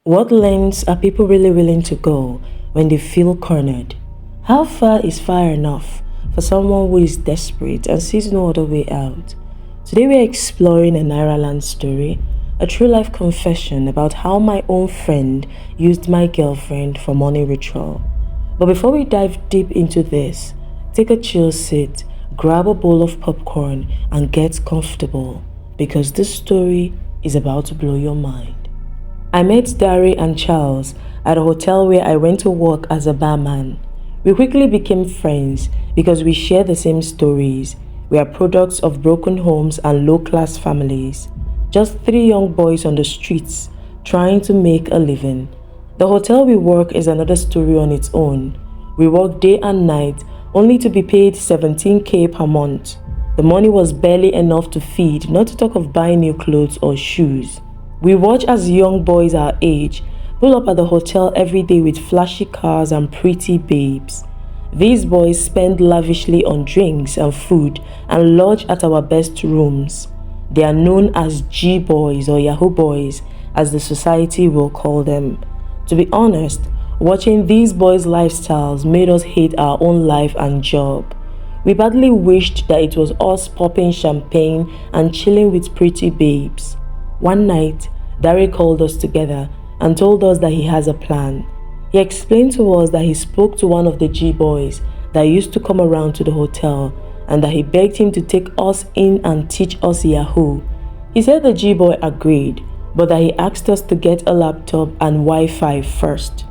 What lengths are people really willing to go when they feel cornered? How far is far enough for someone who is desperate and sees no other way out? Today we are exploring a Nairaland story, a true life confession about how my own friend used my girlfriend for money ritual. But before we dive deep into this, take a chill seat, grab a bowl of popcorn and get comfortable because this story is about to blow your mind. I met Dari and Charles at a hotel where I went to work as a barman. We quickly became friends because we share the same stories. We are products of broken homes and low-class families. Just three young boys on the streets trying to make a living. The hotel we work is another story on its own. We work day and night only to be paid 17k per month. The money was barely enough to feed, not to talk of buying new clothes or shoes. We watch as young boys our age pull up at the hotel every day with flashy cars and pretty babes. These boys spend lavishly on drinks and food and lodge at our best rooms. They are known as G-boys or Yahoo boys, as the society will call them. To be honest, watching these boys' lifestyles made us hate our own life and job. We badly wished that it was us popping champagne and chilling with pretty babes. One night, Dari called us together and told us that he has a plan. He explained to us that he spoke to one of the G-boys that used to come around to the hotel and that he begged him to take us in and teach us Yahoo. He said the G-boy agreed, but that he asked us to get a laptop and Wi-Fi first.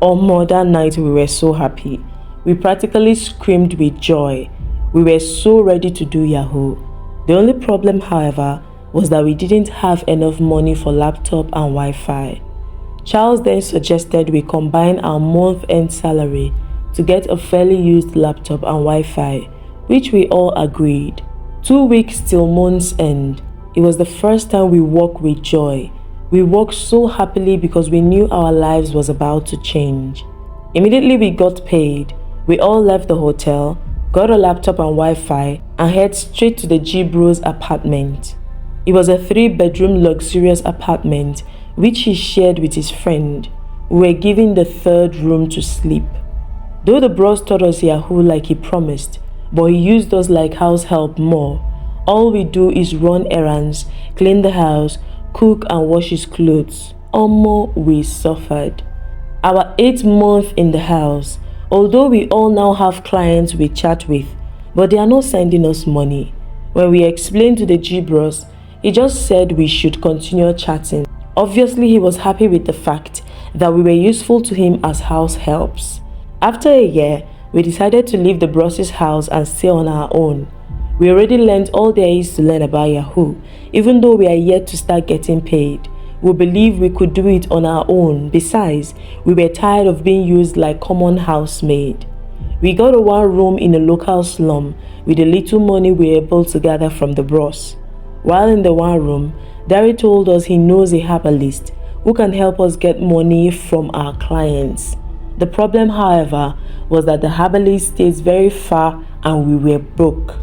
On that night we were so happy. We practically screamed with joy. We were so ready to do Yahoo. The only problem, however, was that we didn't have enough money for laptop and Wi-Fi. Charles then suggested we combine our month-end salary to get a fairly used laptop and Wi-Fi, which we all agreed. 2 weeks till month's end. It was the first time we walked with joy. We walked so happily because we knew our lives was about to change. Immediately we got paid. We all left the hotel, got a laptop and Wi-Fi, and head straight to the G-bro's apartment. It was a 3-bedroom luxurious apartment which he shared with his friend. We were given the third room to sleep. Though the bros taught us Yahoo like he promised, but he used us like house help more. All we do is run errands, clean the house, cook and wash his clothes. We suffered. Our 8th month in the house, although we all now have clients we chat with, but they are not sending us money. When we explained to the G-bros, he just said we should continue chatting. Obviously, he was happy with the fact that we were useful to him as house helps. After a year, we decided to leave the bros' house and stay on our own. We already learned all there is to learn about Yahoo, even though we are yet to start getting paid. We believed we could do it on our own. Besides, we were tired of being used like common housemaid. We got a 1 room in a local slum with the little money we were able to gather from the bros. While in the 1 room, Dari told us he knows a herbalist who can help us get money from our clients. The problem, however, was that the herbalist stays very far and we were broke.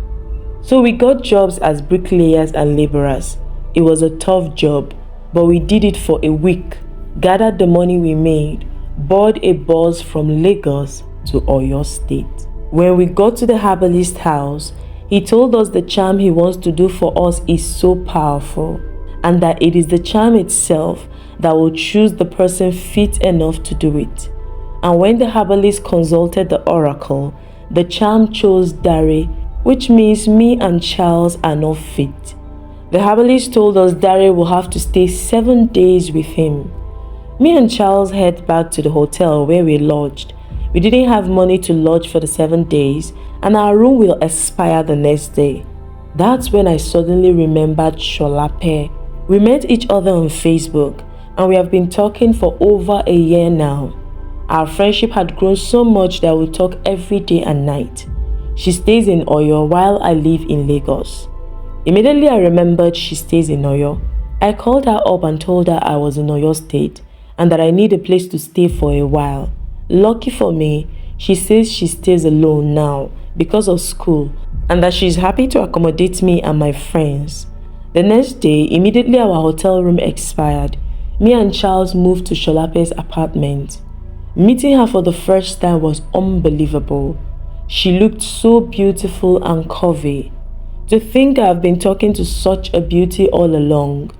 So we got jobs as bricklayers and laborers. It was a tough job, but we did it for a week, gathered the money we made, boarded a bus from Lagos to Oyo State. When we got to the herbalist house, he told us the charm he wants to do for us is so powerful and that it is the charm itself that will choose the person fit enough to do it. And when the herbalist consulted the oracle, the charm chose Dari, which means me and Charles are not fit. The herbalist told us Dari will have to stay 7 days with him. Me and Charles head back to the hotel where we lodged. We didn't have money to lodge for the 7 days and our room will expire the next day. That's when I suddenly remembered Sholape. We met each other on Facebook and we have been talking for over a year now. Our friendship had grown so much that we talk every day and night. She stays in Oyo while I live in Lagos. Immediately I remembered she stays in Oyo. I called her up and told her I was in Oyo State and that I need a place to stay for a while. Lucky for me, she says she stays alone now because of school and that she's happy to accommodate me and my friends. The next day, immediately our hotel room expired. me and Charles moved to Sholape's apartment. Meeting her for the first time was unbelievable. She looked so beautiful and curvy. To think I've been talking to such a beauty all along.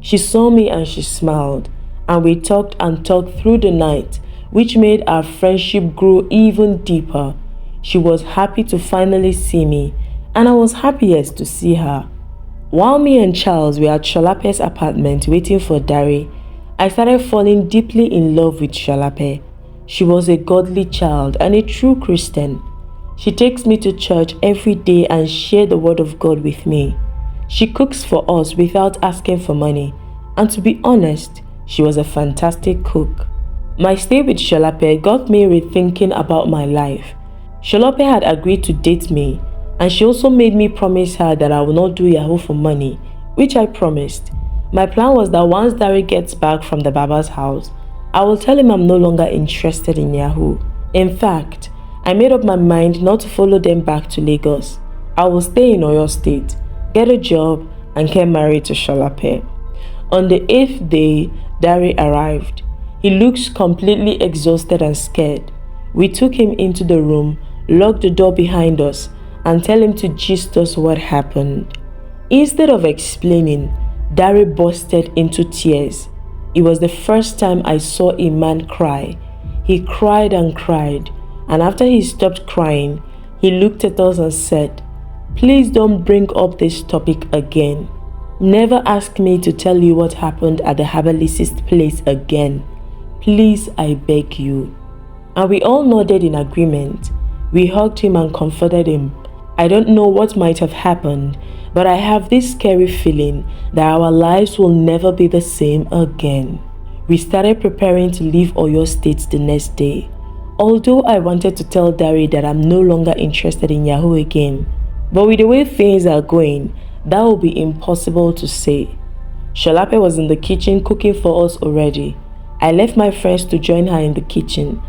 She saw me and she smiled, and we talked and talked through the night, which made our friendship grow even deeper. She was happy to finally see me, and I was happiest to see her. While me and Charles were at Sholape's apartment waiting for Dari, I started falling deeply in love with Sholape. She was a godly child and a true Christian. She takes me to church every day and shares the word of God with me. She cooks for us without asking for money, and to be honest, she was a fantastic cook. My stay with Sholape got me rethinking about my life. Sholape had agreed to date me, and she also made me promise her that I will not do Yahoo for money, which I promised. My plan was that once Dari gets back from the Baba's house, I will tell him I'm no longer interested in Yahoo. In fact, I made up my mind not to follow them back to Lagos. I will stay in Oyo State, get a job, and get married to Sholape. On the 8th day, Dari arrived. He looks completely exhausted and scared. We took him into the room, locked the door behind us, and tell him to gist us what happened. Instead of explaining, Dari bursted into tears. It was the first time I saw a man cry. He cried and cried, and after he stopped crying, he looked at us and said, "Please don't bring up this topic again. Never ask me to tell you what happened at the herbalist's place again. Please, I beg you." And we all nodded in agreement. We hugged him and comforted him. I don't know what might have happened, but I have this scary feeling that our lives will never be the same again. We started preparing to leave Oyo State the next day. Although I wanted to tell Dari that I'm no longer interested in Yahoo again, but with the way things are going, that will be impossible to say. Sholape was in the kitchen cooking for us already. I left my friends to join her in the kitchen.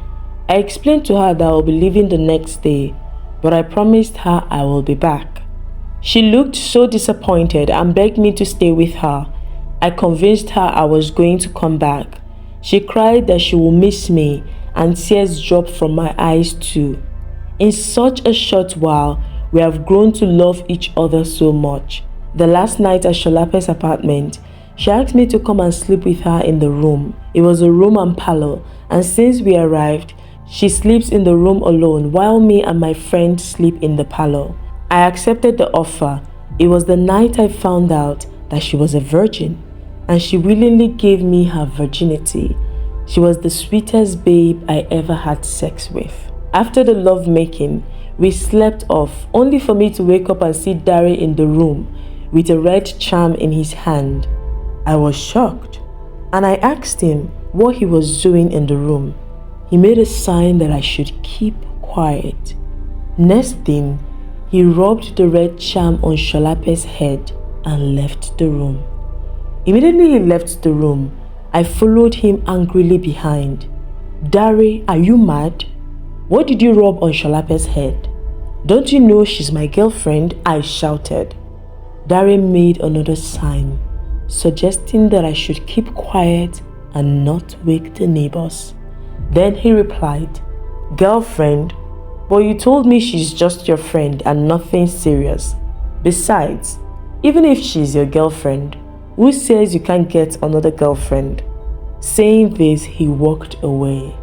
I explained to her that I will be leaving the next day, but I promised her I will be back. She looked so disappointed and begged me to stay with her. I convinced her I was going to come back. She cried that she will miss me, and tears dropped from my eyes too. In such a short while, we have grown to love each other so much. The last night at Sholape's apartment, she asked me to come and sleep with her in the room. It was a room and parlor, and since we arrived, she sleeps in the room alone while me and my friend sleep in the parlor. I accepted the offer. It was the night I found out that she was a virgin, and she willingly gave me her virginity. She was the sweetest babe I ever had sex with. After the lovemaking, we slept off, only for me to wake up and see Dari in the room with a red charm in his hand. I was shocked, and I asked him what he was doing in the room. He made a sign that I should keep quiet. Next thing, he rubbed the red charm on Sholape's head and left the room. Immediately he left the room, I followed him angrily behind. "Dari, are you mad? What did you rub on Sholape's head? Don't you know she's my girlfriend?" I shouted. Dari made another sign, suggesting that I should keep quiet and not wake the neighbors. Then he replied, "Girlfriend? But you told me she's just your friend and nothing serious. Besides, even if she's your girlfriend, who says you can't get another girlfriend?" Saying this, he walked away.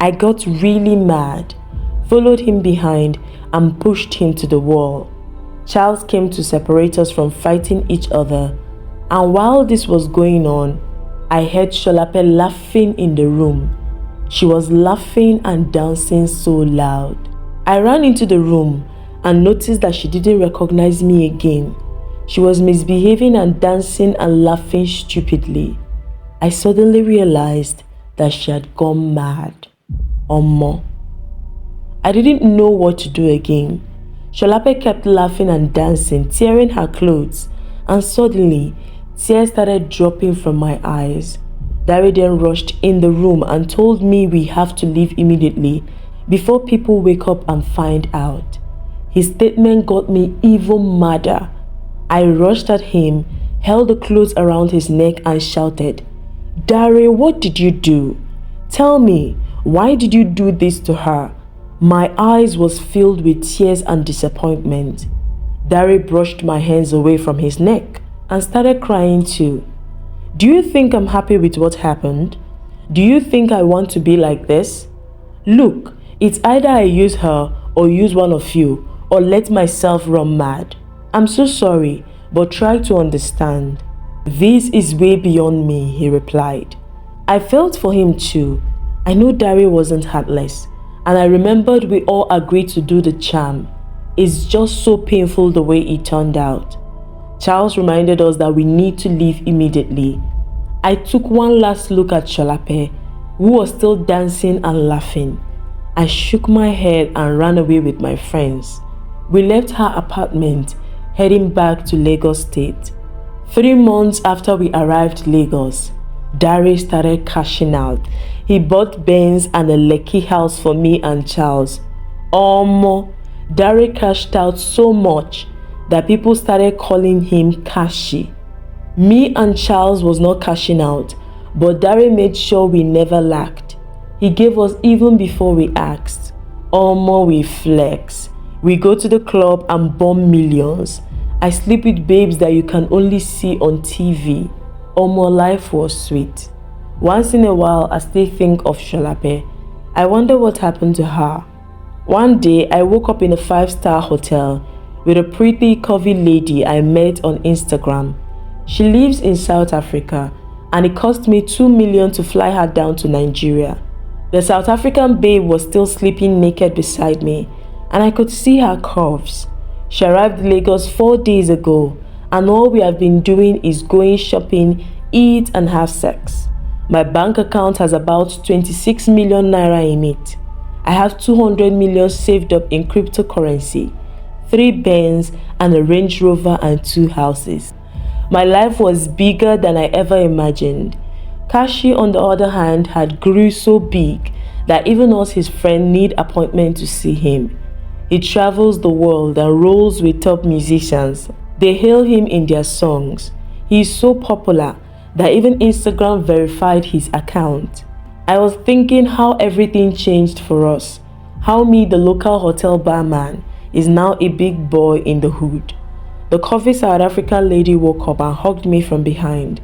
I got really mad, followed him behind, and pushed him to the wall. Charles came to separate us from fighting each other, and while this was going on, I heard Sholape laughing in the room. She was laughing and dancing so loud. I ran into the room and noticed that she didn't recognize me again. She was misbehaving and dancing and laughing stupidly. I suddenly realized that she had gone mad. Omo. I didn't know what to do again. Sholape kept laughing and dancing, tearing her clothes, and suddenly, tears started dropping from my eyes. Dari then rushed in the room and told me we have to leave immediately before people wake up and find out. His statement got me even madder. I rushed at him, held the clothes around his neck and shouted, Dari, what did you do? Tell me, why did you do this to her? My eyes was filled with tears and disappointment. Dari brushed my hands away from his neck and started crying too. Do you think I'm happy with what happened? Do you think I want to be like this? Look, it's either I use her or use one of you or let myself run mad. I'm so sorry, but try to understand. This is way beyond me, he replied. I felt for him too. I knew Dari wasn't heartless, and I remembered we all agreed to do the charm. It's just so painful the way it turned out. Charles reminded us that we need to leave immediately. I took one last look at Sholape, who was still dancing and laughing. I shook my head and ran away with my friends. We left her apartment, heading back to Lagos State. 3 months after we arrived Lagos, Dari started cashing out. He bought Benz and a Lekki house for me and Charles. Dari cashed out so much that people started calling him Kashi. Me and Charles was not cashing out, but Dari made sure we never lacked. He gave us even before we asked. We flex. We go to the club and bomb millions. I sleep with babes that you can only see on TV. Life was sweet. Once in a while, I still think of Sholape. I wonder what happened to her. One day, I woke up in a 5-star hotel with a pretty curvy lady I met on Instagram. She lives in South Africa, and it cost me 2 million to fly her down to Nigeria. The South African babe was still sleeping naked beside me, and I could see her curves. She arrived in Lagos 4 days ago, and all we have been doing is going shopping, eat and have sex. My bank account has about 26 million naira in it. I have 200 million saved up in cryptocurrency, 3 Benz and a Range Rover and 2 houses. My life was bigger than I ever imagined. Kashi, on the other hand, had grew so big that even us, his friend, need appointment to see him. He travels the world and rolls with top musicians. They hail him in their songs. He is so popular that even Instagram verified his account. I was thinking how everything changed for us. How me, the local hotel barman, is now a big boy in the hood. The curvy South African lady woke up and hugged me from behind.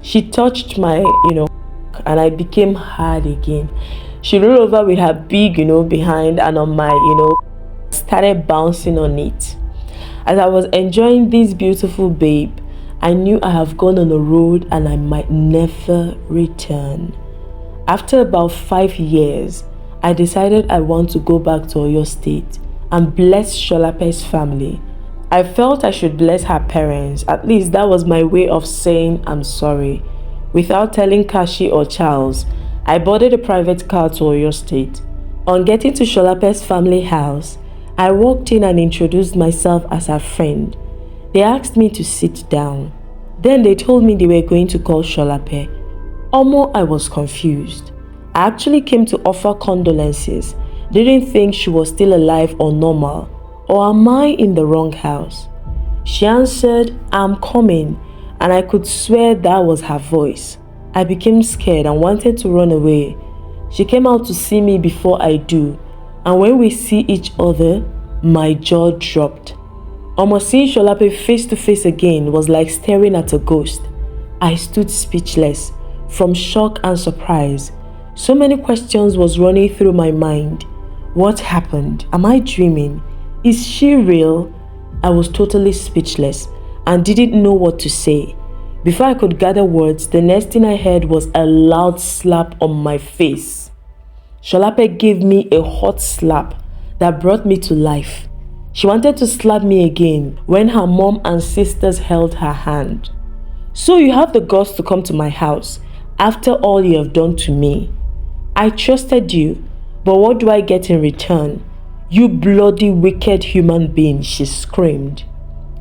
She touched my, and I became hard again. She rolled over with her big, behind and on my, started bouncing on it. As I was enjoying this beautiful babe, I knew I have gone on a road and I might never return. After about 5 years, I decided I want to go back to Oyo State and bless Sholape's family. I felt I should bless her parents. At least that was my way of saying I'm sorry. Without telling Kashi or Charles, I boarded a private car to Oyo State. On getting to Sholape's family house, I walked in and introduced myself as her friend. They asked me to sit down. Then they told me they were going to call Sholape. I was confused. I actually came to offer condolences. Didn't think she was still alive or normal. Or am I in the wrong house? She answered, I'm coming, and I could swear that was her voice. I became scared and wanted to run away. She came out to see me before I do, and when we see each other, my jaw dropped. Almost seeing Sholape face to face again was like staring at a ghost. I stood speechless, from shock and surprise. So many questions was running through my mind. What happened? Am I dreaming? Is she real? I was totally speechless and didn't know what to say. Before I could gather words, the next thing I heard was a loud slap on my face. Sholape gave me a hot slap that brought me to life. She wanted to slap me again when her mom and sisters held her hand. So you have the guts to come to my house after all you have done to me. I trusted you, but what do I get in return? You bloody wicked human being, she screamed.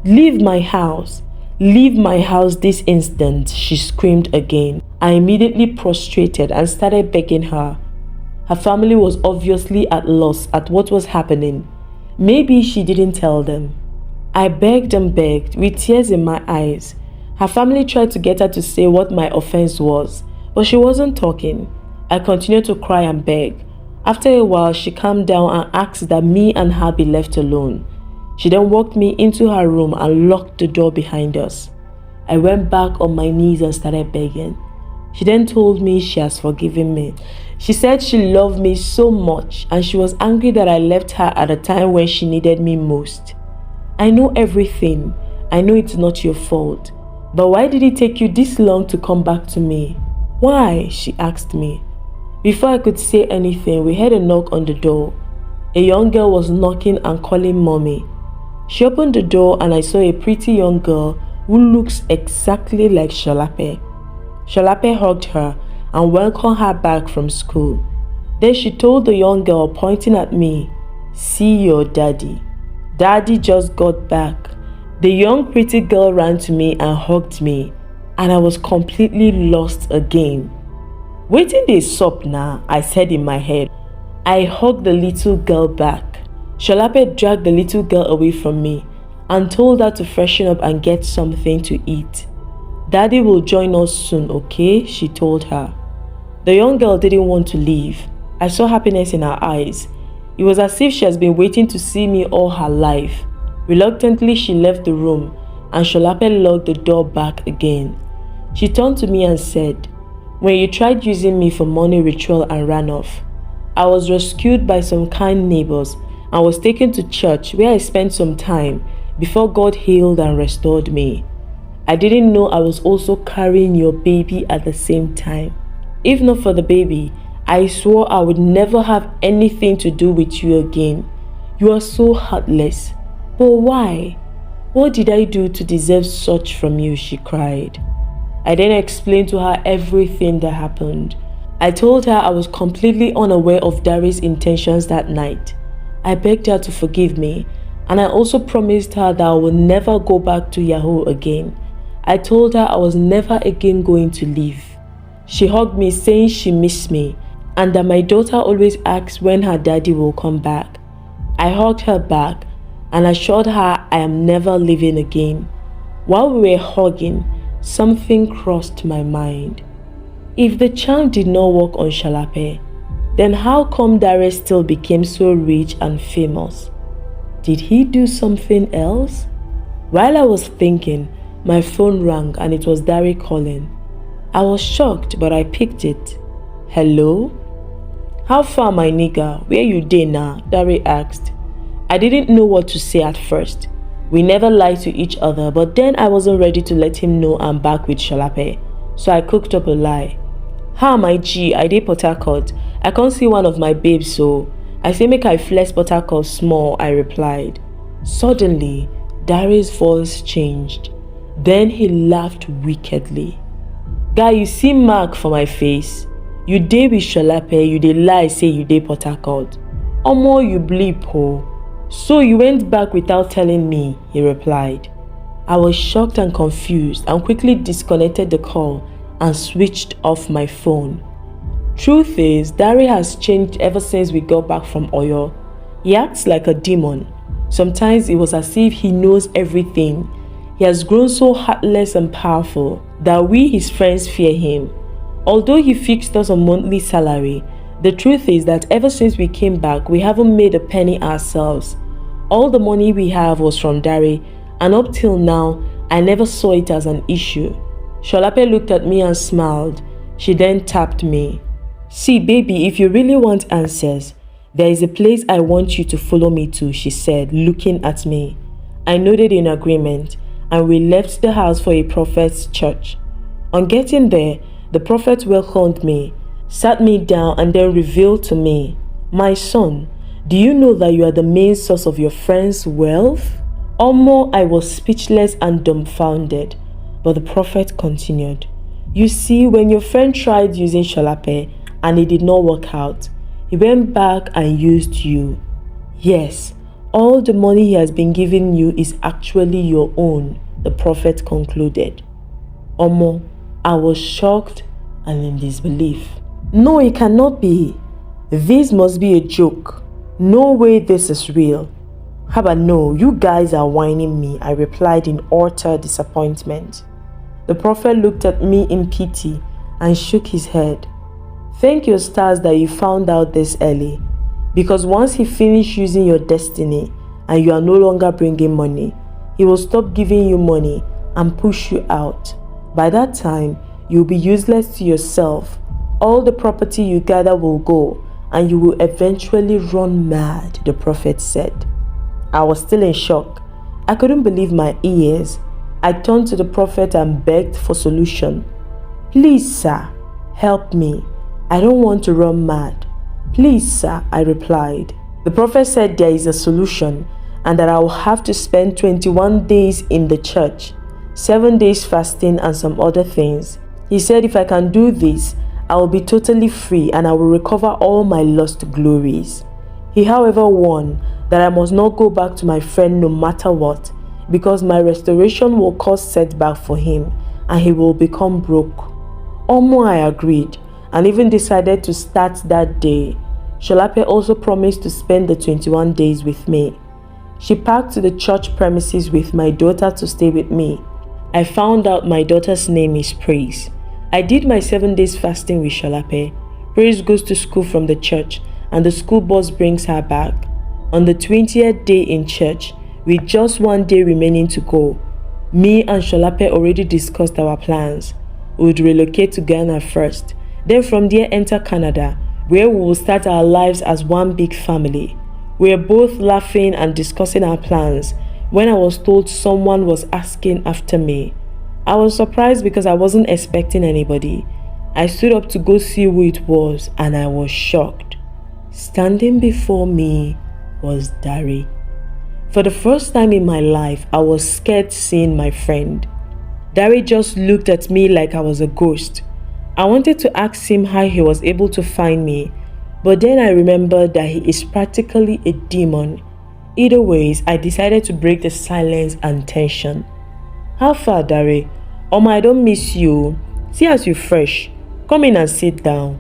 Leave my house. Leave my house this instant, she screamed again. I immediately prostrated and started begging her. Her family was obviously at loss at what was happening. Maybe she didn't tell them. I begged and begged with tears in my eyes. Her family tried to get her to say what my offense was, But she wasn't talking. I continued to cry and beg. After a while, she calmed down and asked that me and her be left alone. She then walked me into her room and locked the door behind us. I went back on my knees and started begging. She then told me she has forgiven me. She said she loved me so much and she was angry that I left her at a time when she needed me most. I know everything. I know it's not your fault. But why did it take you this long to come back to me? Why? She asked me. Before I could say anything, we heard a knock on the door. A young girl was knocking and calling mommy. She opened the door and I saw a pretty young girl who looks exactly like Sholape. Sholape hugged her and welcomed her back from school. Then she told the young girl, pointing at me, "See your daddy. Daddy just got back." The young pretty girl ran to me and hugged me, and I was completely lost again. "Wetin dey sup now?" I said in my head. I hugged the little girl back. Sholape dragged the little girl away from me and told her to freshen up and get something to eat. "Daddy will join us soon, okay?" she told her. The young girl didn't want to leave. I saw happiness in her eyes. It was as if she has been waiting to see me all her life. Reluctantly, she left the room and Sholape locked the door back again. She turned to me and said, "When you tried using me for money ritual and ran off, I was rescued by some kind neighbors and was taken to church where I spent some time before God healed and restored me. I didn't know I was also carrying your baby at the same time. If not for the baby, I swore I would never have anything to do with you again. You are so heartless. But why? What did I do to deserve such from you?" she cried. I then explained to her everything that happened. I told her I was completely unaware of Dari's intentions that night. I begged her to forgive me, and I also promised her that I would never go back to Yahoo again. I told her I was never again going to leave. She hugged me, saying she missed me and that my daughter always asks when her daddy will come back. I hugged her back and assured her I am never leaving again. While we were hugging, something crossed my mind. If the charm did not work on Sholape, then how come Dare still became so rich and famous? Did he do something else? While I was thinking, my phone rang and it was Dare calling. I was shocked, but I picked it. "Hello? How far, my nigga? Where you dey now?" Dare asked. I didn't know what to say at first. We never lied to each other, but then I wasn't ready to let him know I'm back with Sholape, so I cooked up a lie. "Ha, my G, I dey Port Harcourt. I can't see one of my babes, so I say make I flex Port Harcourt small," I replied. Suddenly, Dare's voice changed. Then he laughed wickedly. "Guy, you see mark for my face? You dey with Sholape, you dey lie say you dey Port Harcourt. Omo, you bleep ho. So you went back without telling me," he replied. I was shocked and confused and quickly disconnected the call and switched off my phone. Truth is, Dare has changed ever since we got back from Oyo. He acts like a demon. Sometimes it was as if he knows everything. He has grown so heartless and powerful that we, his friends, fear him. Although he fixed us a monthly salary, the truth is that ever since we came back, we haven't made a penny ourselves. All the money we have was from Dare, and up till now, I never saw it as an issue. Sholape looked at me and smiled. She then tapped me. "See, baby, if you really want answers, there is a place I want you to follow me to," she said, looking at me. I nodded in agreement, and we left the house for a prophet's church. On getting there, the prophet welcomed me, sat me down, and then revealed to me, "My son, do you know that you are the main source of your friend's wealth?" Omo, I was speechless and dumbfounded, but the prophet continued. "You see, when your friend tried using Sholape and it did not work out, he went back and used you. Yes, all the money he has been giving you is actually your own," the prophet concluded. Omo, I was shocked and in disbelief. "No, it cannot be. This must be a joke. No way this is real." "Haba, no, you guys are whining me," I replied in utter disappointment. The prophet looked at me in pity and shook his head. Thank your stars that you found out this early, because once he finishes using your destiny and you are no longer bringing money, he will stop giving you money and push you out. By that time, you'll be useless to yourself. All the property you gather will go, and you will eventually run mad, the prophet said. I was still in shock. I couldn't believe my ears. I turned to the prophet and begged for solution. Please, sir, help me. I don't want to run mad. Please, sir, I replied. The prophet said there is a solution and that I will have to spend 21 days in the church, 7 days fasting and some other things. He said if I can do this, I will be totally free and I will recover all my lost glories. He, however, warned that I must not go back to my friend no matter what, because my restoration will cause setback for him and he will become broke. Omo, I agreed and even decided to start that day. Sholape also promised to spend the 21 days with me. She packed to the church premises with my daughter to stay with me. I found out my daughter's name is Praise. I did my 7 days fasting with Sholape. Praise goes to school from the church and the school bus brings her back. On the 20th day in church, with just 1 day remaining to go, me and Sholape already discussed our plans. We would relocate to Ghana first, then from there enter Canada, where we will start our lives as one big family. We were both laughing and discussing our plans when I was told someone was asking after me. I was surprised because I wasn't expecting anybody. I stood up to go see who it was and I was shocked. Standing before me was Dari. For the first time in my life, I was scared seeing my friend. Dari just looked at me like I was a ghost. I wanted to ask him how he was able to find me, but then I remembered that he is practically a demon. Either ways, I decided to break the silence and tension. How far, Dari? I don't miss you. See as you fresh. Come in and sit down.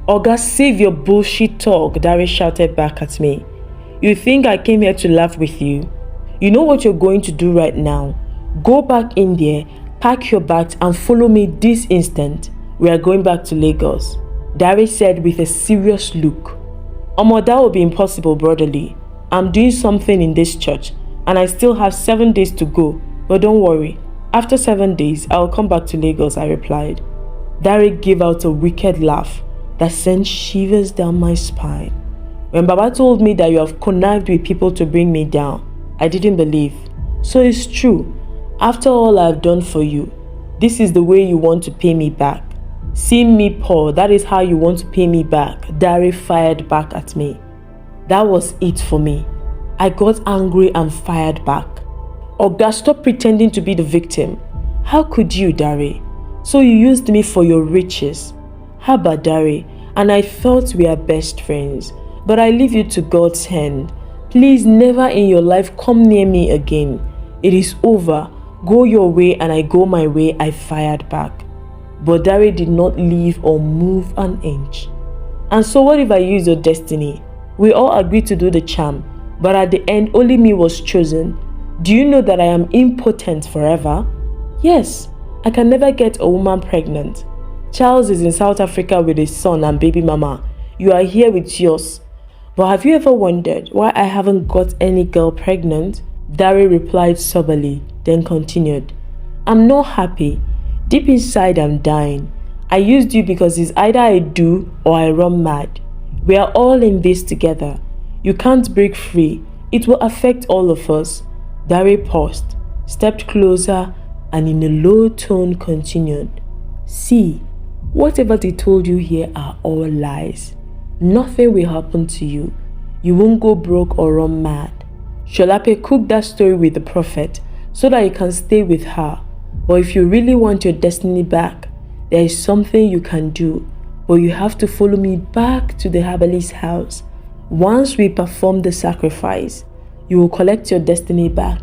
Oga, save your bullshit talk, Dari shouted back at me. You think I came here to laugh with you? You know what you're going to do right now. Go back in there, pack your bags and follow me this instant. We are going back to Lagos, Dari said with a serious look. That will be impossible, brotherly. I'm doing something in this church and I still have 7 days to go. But don't worry, after 7 days, I will come back to Lagos, I replied. Dari gave out a wicked laugh that sent shivers down my spine. When Baba told me that you have connived with people to bring me down, I didn't believe. So it's true. After all I've done for you, this is the way you want to pay me back. See me poor, that is how you want to pay me back, Dari fired back at me. That was it for me. I got angry and fired back. Oga, stop pretending to be the victim. How could you, Dari? So you used me for your riches. Haba, Dari, and I thought we are best friends. But I leave you to God's hand. Please never in your life come near me again. It is over. Go your way and I go my way, I fired back. But Dari did not leave or move an inch. And so what if I use your destiny? We all agreed to do the charm, but at the end only me was chosen. Do you know that I am impotent forever? Yes, I can never get a woman pregnant. Charles is in South Africa with his son and baby mama. You are here with yours. But have you ever wondered why I haven't got any girl pregnant? Dari replied soberly, then continued. I'm not happy. Deep inside I'm dying. I used you because it's either I do or I run mad. We are all in this together. You can't break free. It will affect all of us. Dari paused, stepped closer, and in a low tone continued. See, whatever they told you here are all lies. Nothing will happen to you. You won't go broke or run mad. Sholape cooked that story with the prophet so that you can stay with her. But if you really want your destiny back, there is something you can do. But you have to follow me back to the herbalist's house. Once we perform the sacrifice, you will collect your destiny back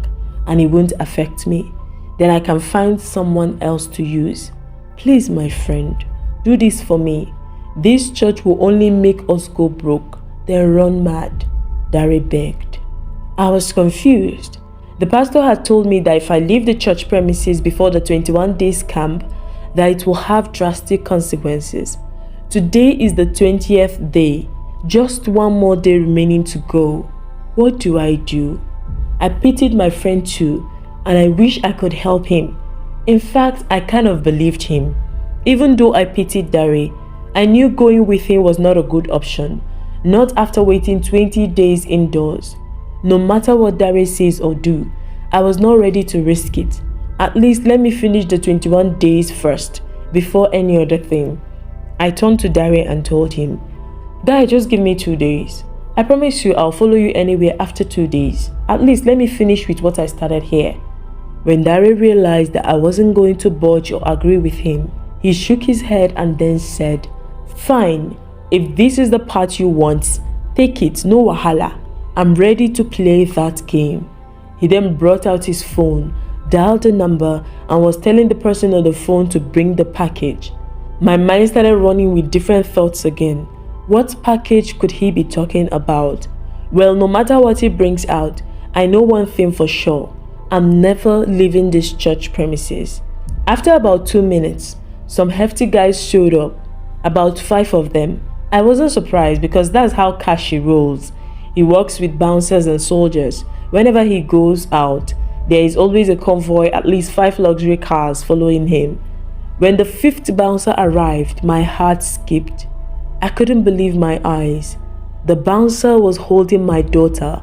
and it won't affect me. Then I can find someone else to use. Please, my friend, do this for me. This church will only make us go broke, then run mad, Dari begged. I was confused. The pastor had told me that if I leave the church premises before the 21 days camp, that it will have drastic consequences. Today is the 20th day, just one more day remaining to go. What do? I pitied my friend too, and I wish I could help him. In fact, I kind of believed him. Even though I pitied Dare, I knew going with him was not a good option, not after waiting 20 days indoors. No matter what Dare says or do, I was not ready to risk it. At least let me finish the 21 days first, before any other thing. I turned to Dare and told him, "Guy, just give me 2 days. I promise you I'll follow you anywhere after 2 days. At least let me finish with what I started here." When Dare realized that I wasn't going to budge or agree with him, he shook his head and then said, "Fine, if this is the part you want, take it, no wahala. I'm ready to play that game." He then brought out his phone, dialed the number, and was telling the person on the phone to bring the package. My mind started running with different thoughts again. What package could he be talking about? Well, no matter what he brings out, I know one thing for sure. I'm never leaving this church premises. After about 2 minutes, some hefty guys showed up, about 5 of them. I wasn't surprised because that's how Kashi rolls. He works with bouncers and soldiers. Whenever he goes out, there is always a convoy, at least 5 luxury cars following him. When the 5th bouncer arrived, my heart skipped. I couldn't believe my eyes. The bouncer was holding my daughter.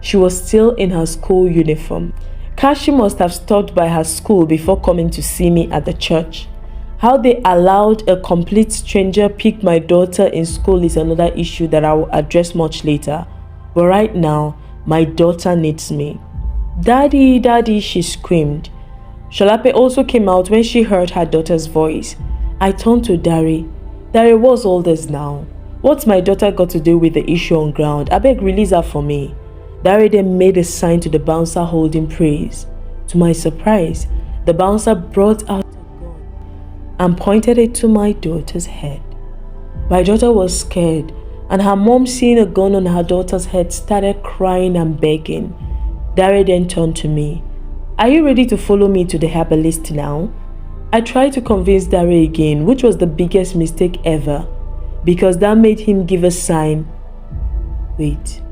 She was still in her school uniform. Kashi must have stopped by her school before coming to see me at the church. How they allowed a complete stranger pick my daughter in school is another issue that I will address much later. But right now, my daughter needs me. "Daddy, Daddy," she screamed. Sholape also came out when she heard her daughter's voice. I turned to Dare. "Dare, what's all this now? What's my daughter got to do with the issue on ground? I beg, release her for me." Dare then made a sign to the bouncer holding praise. To my surprise, the bouncer brought out a gun and pointed it to my daughter's head. My daughter was scared, and her mom, seeing a gun on her daughter's head, started crying and begging. Dare then turned to me. "Are you ready to follow me to the herbalist now?" I tried to convince Dare again, which was the biggest mistake ever, because that made him give a sign. Wait.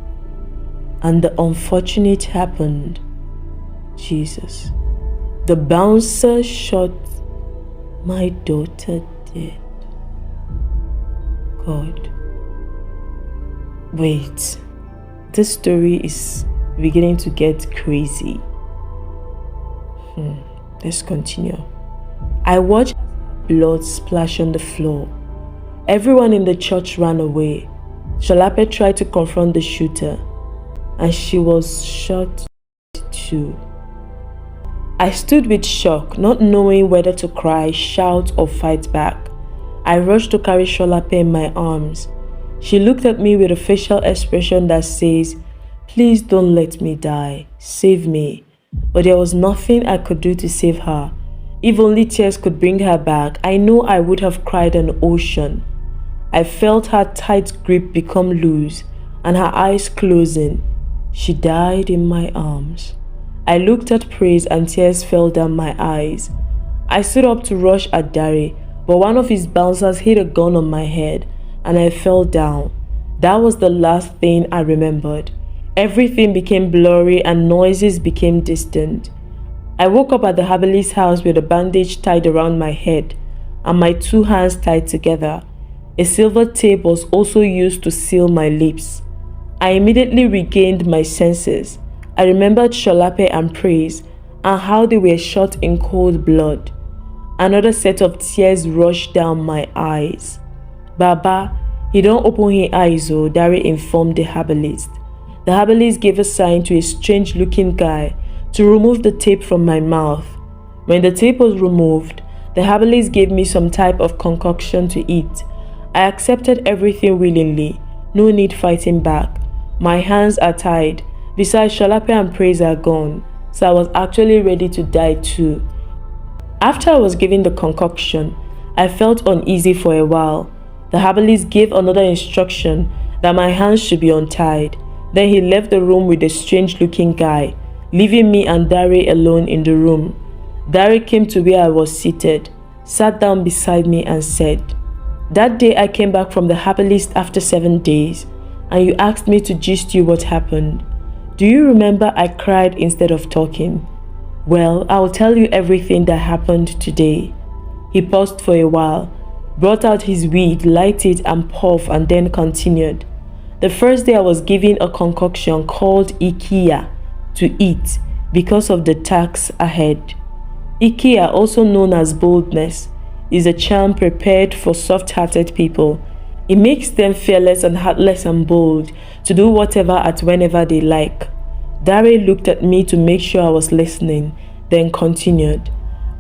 And the unfortunate happened. Jesus. The bouncer shot my daughter dead. God. Wait. This story is beginning to get crazy. Let's continue. I watched blood splash on the floor. Everyone in the church ran away. Sholape tried to confront the shooter, and she was shot too. I stood with shock, not knowing whether to cry, shout, or fight back. I rushed to carry Sholape in my arms. She looked at me with a facial expression that says, "Please don't let me die. Save me." But there was nothing I could do to save her. If only tears could bring her back, I know I would have cried an ocean. I felt her tight grip become loose and her eyes closing. She died in my arms. I looked at Praise and tears fell down my eyes. I stood up to rush at Dare, but one of his bouncers hit a gun on my head and I fell down. That was the last thing I remembered. Everything became blurry and noises became distant. I woke up at the herbalist's house with a bandage tied around my head and my 2 hands tied together. A silver tape was also used to seal my lips. I immediately regained my senses. I remembered Sholape and Praise and how they were shot in cold blood. Another set of tears rushed down my eyes. "Baba, he don't open his eyes," Dare informed the herbalist. The herbalist gave a sign to a strange-looking guy to remove the tape from my mouth. When the tape was removed, the herbalist gave me some type of concoction to eat. I accepted everything willingly. No need fighting back. My hands are tied. Besides, Sholape and Praise are gone, so I was actually ready to die too. After I was given the concoction, I felt uneasy for a while. The herbalist gave another instruction that my hands should be untied. Then he left the room with a strange-looking guy, leaving me and Dare alone in the room. Dare came to where I was seated. sat down beside me and said, "That day I came back from the herbalist after 7 days, and you asked me to gist you what happened. Do you remember I cried instead of talking? Well, I'll tell you everything that happened today." He paused for a while, brought out his weed, lighted it and puffed, and then continued. "The first day I was given a concoction called IKEA to eat because of the tax ahead. IKEA, also known as boldness, is a charm prepared for soft-hearted people. It makes them fearless and heartless and bold to do whatever at whenever they like." Dare looked at me to make sure I was listening, then continued.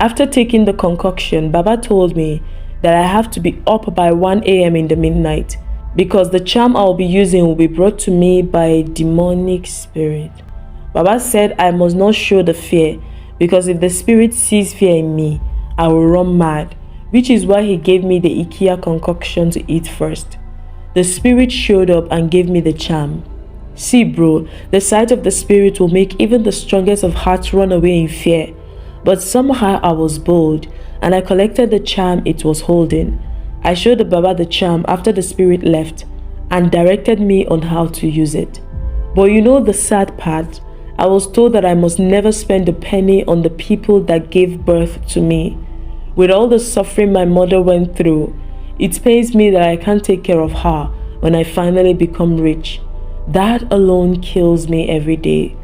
"After taking the concoction, Baba told me that I have to be up by 1 a.m. in the midnight because the charm I'll be using will be brought to me by a demonic spirit. Baba said I must not show the fear because if the spirit sees fear in me, I will run mad, which is why he gave me the IKEA concoction to eat first. The spirit showed up and gave me the charm. See bro, the sight of the spirit will make even the strongest of hearts run away in fear. But somehow I was bold and I collected the charm it was holding. I showed the Baba the charm after the spirit left and directed me on how to use it. But you know the sad part? I was told that I must never spend a penny on the people that gave birth to me. With all the suffering my mother went through, it pains me that I can't take care of her when I finally become rich. That alone kills me every day.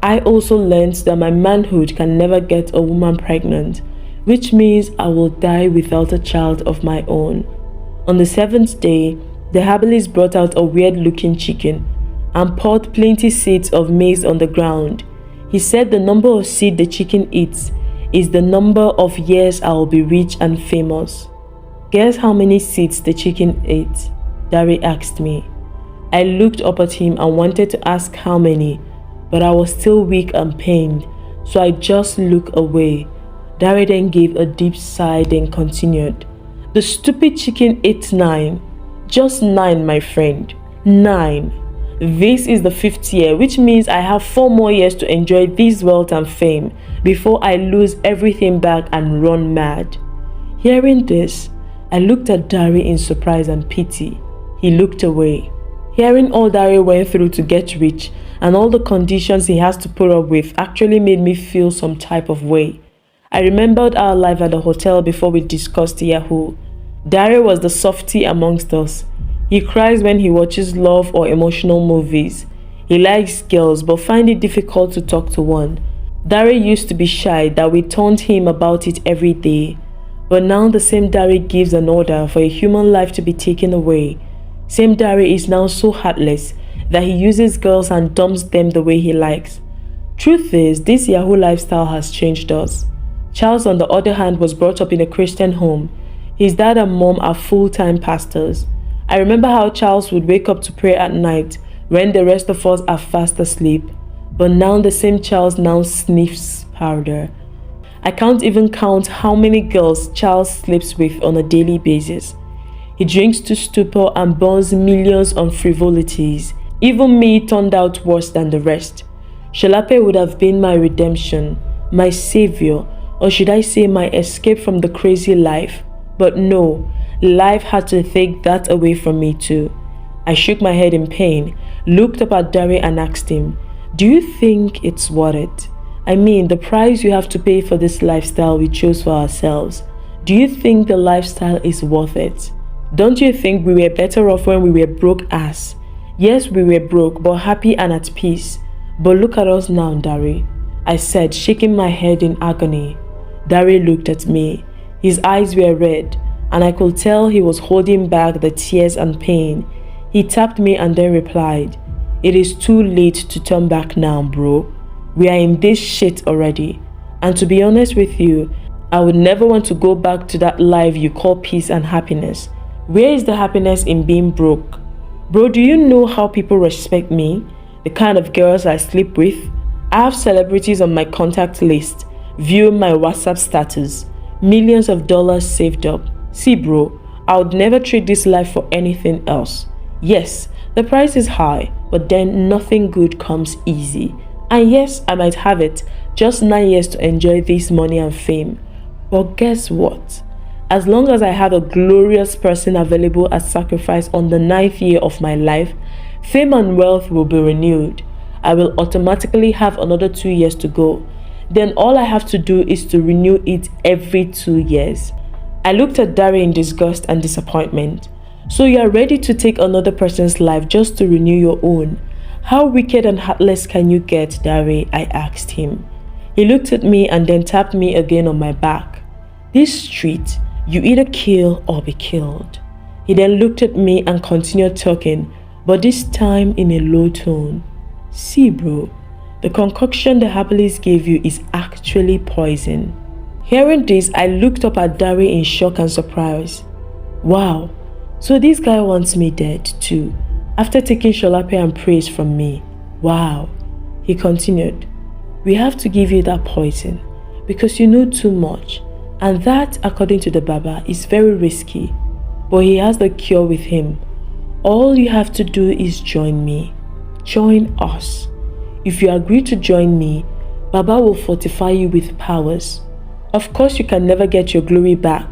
I also learned that my manhood can never get a woman pregnant, which means I will die without a child of my own." On the 7th day, the herbalist brought out a weird-looking chicken and poured plenty seeds of maize on the ground. He said the number of seeds the chicken eats is the number of years I will be rich and famous. "Guess how many seeds the chicken ate?" Dari asked me. I looked up at him and wanted to ask how many, but I was still weak and pained, so I just looked away. Dari then gave a deep sigh, then continued. "The stupid chicken ate 9. Just 9, my friend. 9. This is the 5th year, which means I have 4 more years to enjoy this wealth and fame before I lose everything back and run mad." Hearing this, I looked at Dari in surprise and pity. He looked away. Hearing all Dari went through to get rich and all the conditions he has to put up with actually made me feel some type of way. I remembered our life at the hotel before we discussed Yahoo. Dari was the softie amongst us. He cries when he watches love or emotional movies. He likes girls but finds it difficult to talk to one. Dari used to be shy that we taunted him about it every day. But now the same Dari gives an order for a human life to be taken away. Same Dari is now so heartless that he uses girls and dumps them the way he likes. Truth is, this Yahoo lifestyle has changed us. Charles, on the other hand, was brought up in a Christian home. His dad and mom are full-time pastors. I remember how Charles would wake up to pray at night when the rest of us are fast asleep. But now the same Charles now sniffs powder. I can't even count how many girls Charles sleeps with on a daily basis. He drinks to stupor and burns millions on frivolities. Even me turned out worse than the rest. Shalape would have been my redemption, my savior, or should I say my escape from the crazy life. But no, life had to take that away from me too. I shook my head in pain, looked up at Dari and asked him, "Do you think it's worth it? I mean, the price you have to pay for this lifestyle we chose for ourselves. Do you think the lifestyle is worth it? Don't you think we were better off when we were broke ass? Yes, we were broke, but happy and at peace. But look at us now, Dari," I said, shaking my head in agony. Dari looked at me. His eyes were red, and I could tell he was holding back the tears and pain. He tapped me and then replied, "It is too late to turn back now, bro. We are in this shit already. And to be honest with you, I would never want to go back to that life you call peace and happiness. Where is the happiness in being broke? Bro, do you know how people respect me? The kind of girls I sleep with? I have celebrities on my contact list, viewing my WhatsApp status, millions of dollars saved up. See bro, I would never trade this life for anything else. Yes, the price is high, but then nothing good comes easy. And yes, I might have it, just 9 years to enjoy this money and fame. But guess what? As long as I have a glorious person available as sacrifice on the 9th year of my life, fame and wealth will be renewed. I will automatically have another 2 years to go. Then all I have to do is to renew it every 2 years. I looked at Dari in disgust and disappointment. So you are ready to take another person's life just to renew your own? How wicked and heartless can you get, Dari? I asked him. He looked at me and then tapped me again on my back. This street, you either kill or be killed. He then looked at me and continued talking, but this time in a low tone. See, bro, the concoction the Herbalist gave you is actually poison. Hearing this, I looked up at Dari in shock and surprise. Wow, so this guy wants me dead too, after taking Sholape and praise from me. Wow. He continued, we have to give you that poison because you know too much, and that, according to the Baba, is very risky. But he has the cure with him. All you have to do is join me. Join us. If you agree to join me, Baba will fortify you with powers. Of course, you can never get your glory back,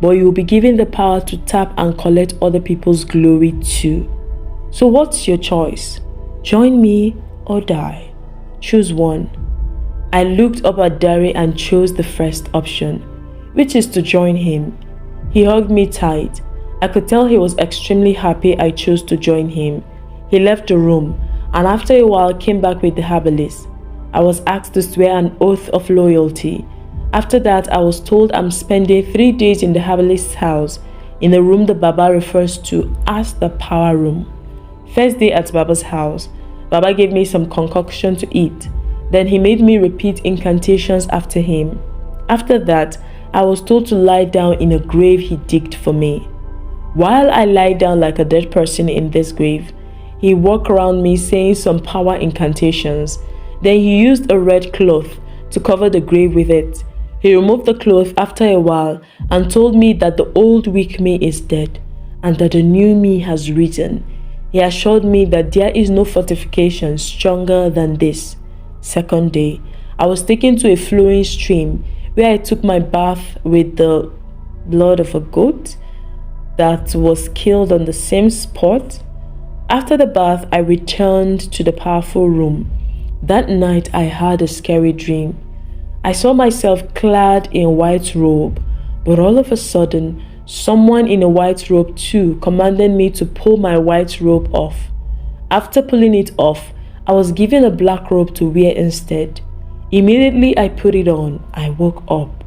but you will be given the power to tap and collect other people's glory too. So what's your choice? Join me or die? Choose one. I looked up at Dari and chose the first option, which is to join him. He hugged me tight. I could tell he was extremely happy I chose to join him. He left the room and after a while came back with the Herbalist. I was asked to swear an oath of loyalty. After that, I was told I'm spending 3 days in the Herbalist's house, in the room the Baba refers to as the power room. First day at Baba's house, Baba gave me some concoction to eat. Then he made me repeat incantations after him. After that, I was told to lie down in a grave he digged for me. While I lie down like a dead person in this grave, he walked around me saying some power incantations. Then he used a red cloth to cover the grave with it. He removed the cloth after a while and told me that the old weak me is dead and that the new me has risen. He assured me that there is no fortification stronger than this. Second day, I was taken to a flowing stream where I took my bath with the blood of a goat that was killed on the same spot. After the bath, I returned to the powerful room. That night, I had a scary dream. I saw myself clad in white robe, but all of a sudden, someone in a white robe too commanded me to pull my white robe off. After pulling it off, I was given a black robe to wear instead. Immediately I put it on. I woke up.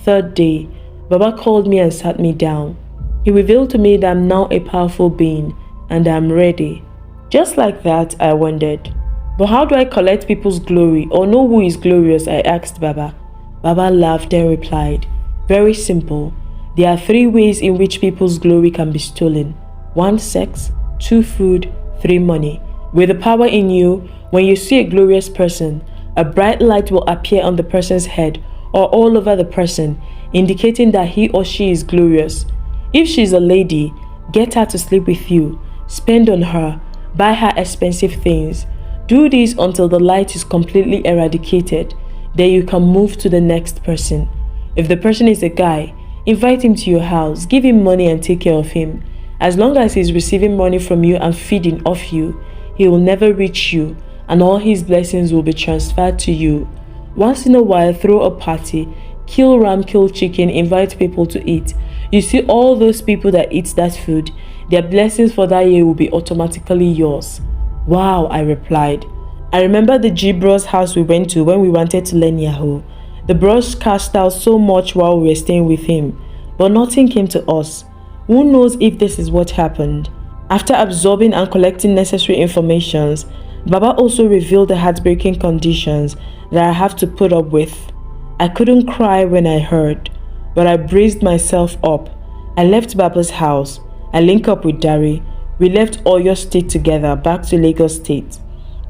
Third day, Baba called me and sat me down. He revealed to me that I'm now a powerful being and I'm ready. Just like that, I wondered. But how do I collect people's glory or know who is glorious? I asked Baba. Baba laughed and replied, very simple. There are 3 ways in which people's glory can be stolen. 1, sex. 2, food. 3, money. With the power in you, when you see a glorious person, a bright light will appear on the person's head or all over the person, indicating that he or she is glorious. If she is a lady, get her to sleep with you. Spend on her. Buy her expensive things. Do this until the light is completely eradicated. Then you can move to the next person. If the person is a guy, invite him to your house, give him money and take care of him. As long as he's receiving money from you and feeding off you, he will never reach you and all his blessings will be transferred to you. Once in a while, throw a party, kill ram, kill chicken, invite people to eat. You see all those people that eat that food, their blessings for that year will be automatically yours. Wow, I replied. I remember the G bros house we went to when we wanted to learn Yahoo. The bros cashed out so much while we were staying with him, but nothing came to us. Who knows if this is what happened? After absorbing and collecting necessary informations, Baba also revealed the heartbreaking conditions that I have to put up with. I couldn't cry when I heard, but I braced myself up. I left Baba's house. I linked up with Dari. We left Oyo State together, back to Lagos State.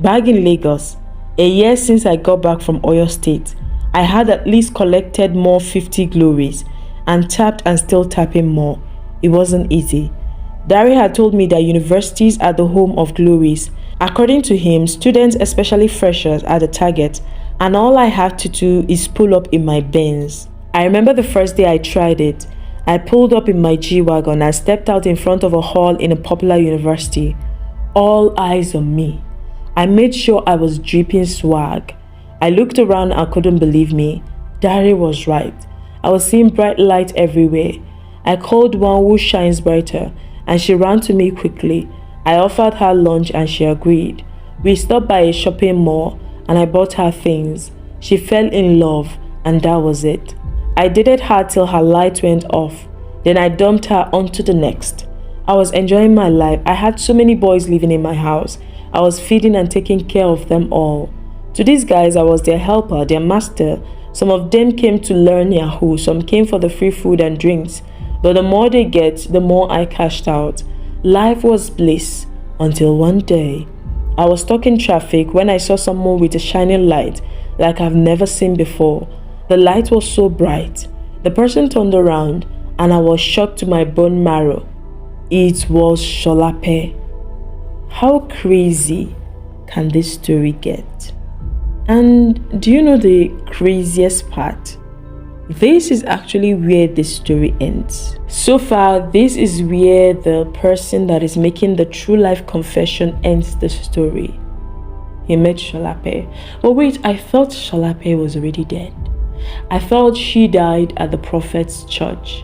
Back in Lagos, a year since I got back from Oyo State, I had at least collected more 50 glories and tapped and still tapping more. It wasn't easy. Dari had told me that universities are the home of glories. According to him, students, especially freshers, are the target, and all I have to do is pull up in my Benz. I remember the first day I tried it. I pulled up in my G-Wagon and stepped out in front of a hall in a popular university. All eyes on me. I made sure I was dripping swag. I looked around and couldn't believe me. Dari was right. I was seeing bright light everywhere. I called one who shines brighter, and she ran to me quickly. I offered her lunch and she agreed. We stopped by a shopping mall and I bought her things. She fell in love and that was it. I dated her till her light went off. Then I dumped her onto the next. I was enjoying my life. I had so many boys living in my house. I was feeding and taking care of them all. To these guys, I was their helper, their master. Some of them came to learn Yahoo. Some came for the free food and drinks. But the more they get, the more I cashed out. Life was bliss until one day. I was stuck in traffic when I saw someone with a shining light like I've never seen before. The light was so bright. The person turned around and I was shocked to my bone marrow. It was Sholape. How crazy can this story get? And do you know the craziest part? This is actually where the story ends. So far, this is where the person that is making the true life confession ends the story. He met Sholape. But wait, I felt Sholape was already dead. I felt she died at the prophet's church.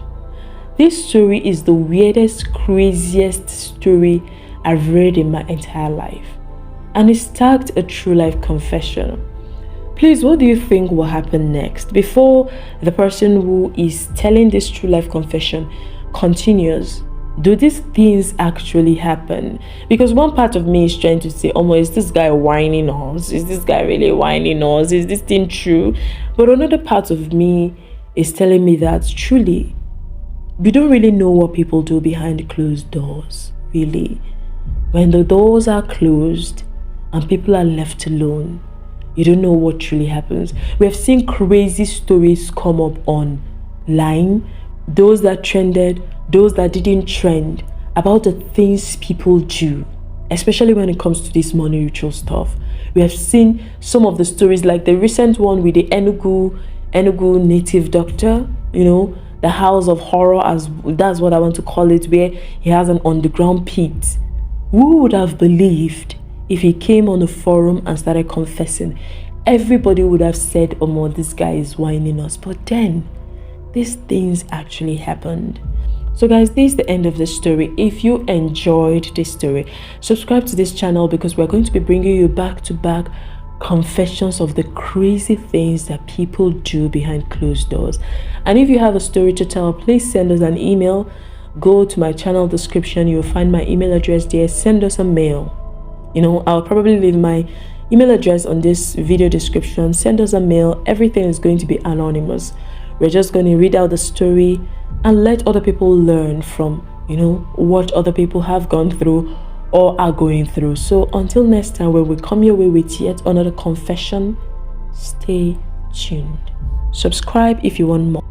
This story is the weirdest, craziest story I've read in my entire life. And it's tagged a true life confession. Please, what do you think will happen next? Before the person who is telling this true life confession continues, do these things actually happen? Because one part of me is trying to say, oh, is this guy whining us? Is this guy really whining us? Is this thing true? But another part of me is telling me that truly, we don't really know what people do behind closed doors, really. When the doors are closed and people are left alone, you don't know what truly happens. We have seen crazy stories come up online, those that trended, those that didn't trend, about the things people do, especially when it comes to this money ritual stuff. We have seen some of the stories, like the recent one with the Enugu native doctor, the house of horror, as that's what I want to call it, where he has an underground pit. Who would have believed if he came on a forum and started confessing? Everybody would have said, oh, this guy is whining us. But then, these things actually happened. So guys, this is the end of the story. If you enjoyed this story, subscribe to this channel because we're going to be bringing you back-to-back confessions of the crazy things that people do behind closed doors. And if you have a story to tell, please send us an email. Go to my channel description. You'll find my email address there. Send us a mail. I'll probably leave my email address on this video description. Send us a mail. Everything is going to be anonymous. We're just going to read out the story and let other people learn from, what other people have gone through or are going through. So until next time, when we come your way with yet another confession, stay tuned. Subscribe if you want more.